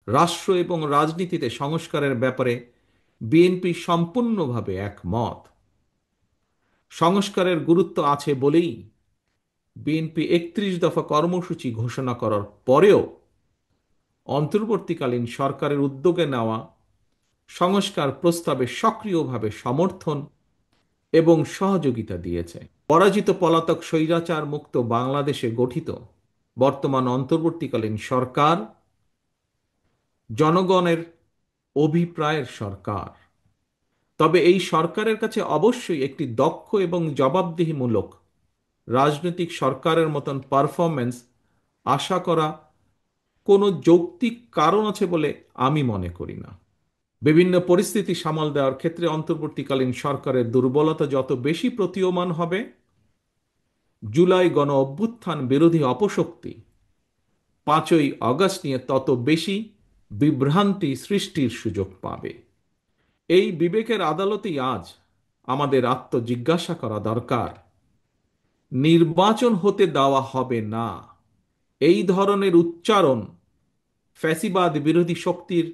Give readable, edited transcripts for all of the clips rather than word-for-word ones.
রাষ্ট্র এবং রাজনীতিতে সংস্কারের ব্যাপারে বিএনপি সম্পূর্ণভাবে একমত। সংস্কারের গুরুত্ব আছে বলেই বিএনপি ৩১ দফা কর্মসূচি ঘোষণা করার পরেও অন্তর্বর্তীকালীন সরকারের উদ্যোগে নেওয়া সংস্কার প্রস্তাবে সক্রিয়ভাবে সমর্থন এবং সহযোগিতা দিয়েছে। পরাজিত পলাতক স্বৈরাচার মুক্ত বাংলাদেশে গঠিত বর্তমান অন্তর্বর্তীকালীন সরকার জনগণের অভিপ্রায়ের সরকার। তবে এই সরকারের কাছে অবশ্যই একটি দক্ষ এবং জবাবদিহিমূলক রাজনৈতিক সরকারের মতন পারফরম্যান্স আশা করা কোনো যৌক্তিক কারণ আছে বলে আমি মনে করি না। বিভিন্ন পরিস্থিতি সামাল দেওয়ার ক্ষেত্রে অন্তর্বর্তীকালীন সরকারের দুর্বলতা যত বেশি প্রতীয়মান হবে, জুলাই গণ অভ্যুত্থান বিরোধী অপশক্তি ৫ই অগস্ট নিয়ে তত বেশি বিভ্রান্তি সৃষ্টির সুযোগ পাবে। এই বিবেকের আদালতেই আজ আমাদের আত্মজিজ্ঞাসা করা দরকার, নির্বাচন হতে দেওয়া হবে না এই ধরনের উচ্চারণ ফ্যাসিবাদ বিরোধী শক্তির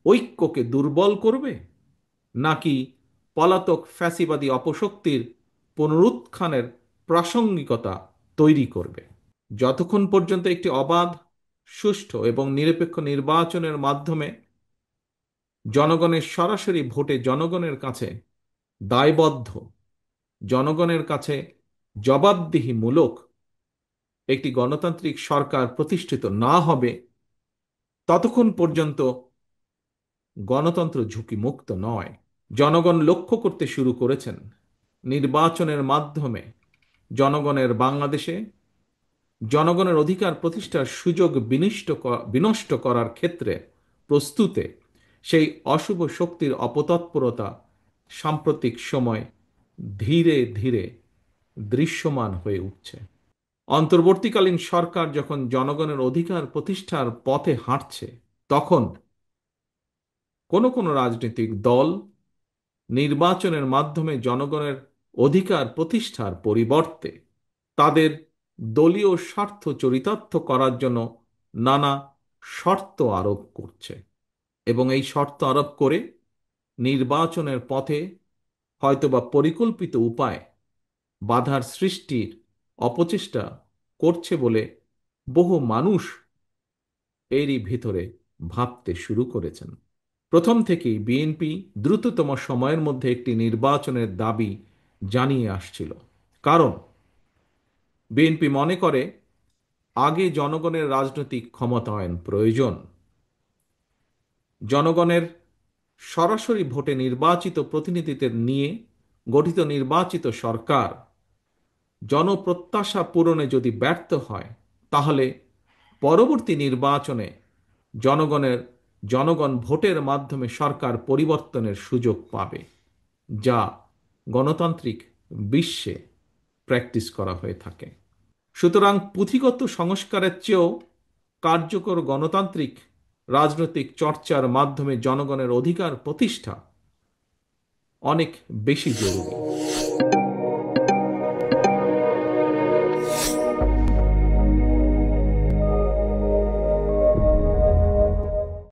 ঐক্যকে দুর্বল করবে, নাকি পলাতক ফ্যাসিবাদী অপশক্তির পুনরুত্থানের প্রাসঙ্গিকতা তৈরি করবে? যতক্ষণ পর্যন্ত একটি অবাধ, সুষ্ঠু এবং নিরপেক্ষ নির্বাচনের মাধ্যমে জনগণের সরাসরি ভোটে জনগণের কাছে দায়বদ্ধ, জনগণের কাছে জবাবদিহিমূলক একটি গণতান্ত্রিক সরকার প্রতিষ্ঠিত না হবে, ততক্ষণ পর্যন্ত গণতন্ত্র ঝুঁকিমুক্ত নয়। জনগণ লক্ষ্য করতে শুরু করেছেন নির্বাচনের মাধ্যমে জনগণের বাংলাদেশে জনগণের অধিকার প্রতিষ্ঠার সুযোগ বিনষ্ট করার ক্ষেত্রে প্রস্তুতে সেই অশুভ শক্তির অপতৎপরতা সাম্প্রতিক সময় ধীরে ধীরে দৃশ্যমান হয়ে উঠছে। অন্তর্বর্তীকালীন সরকার যখন জনগণের অধিকার প্রতিষ্ঠার পথে হাঁটছে, তখন কোনো কোনো রাজনৈতিক দল নির্বাচনের মাধ্যমে জনগণের অধিকার প্রতিষ্ঠার পরিবর্তে তাদের দলীয় স্বার্থ চরিতার্থ করার জন্য নানা শর্ত আরোপ করছে এবং এই শর্ত আরোপ করে নির্বাচনের পথে হয়তোবা পরিকল্পিত উপায় বাধার সৃষ্টির অপচেষ্টা করছে বলে বহু মানুষ এরই ভিতরে ভাবতে শুরু করেছেন। প্রথম থেকেই বিএনপি দ্রুততম সময়ের মধ্যে একটি নির্বাচনের দাবি জানিয়ে আসছিল। কারণ বিএনপি মনে করে আগে জনগণের রাজনৈতিক ক্ষমতায়ন প্রয়োজন। জনগণের সরাসরি ভোটে নির্বাচিত প্রতিনিধিদের নিয়ে গঠিত নির্বাচিত সরকার জনপ্রত্যাশা পূরণে যদি ব্যর্থ হয়, তাহলে পরবর্তী নির্বাচনে জনগণ ভোটের মাধ্যমে সরকার পরিবর্তনের সুযোগ পাবে, যা গণতান্ত্রিক বিশ্বে প্র্যাকটিস করা হয়ে থাকে। সুতরাং পুঁথিগত সংস্কারের চেয়েও কার্যকর গণতান্ত্রিক রাজনৈতিক চর্চার মাধ্যমে জনগণের অধিকার প্রতিষ্ঠা অনেক বেশি জরুরি।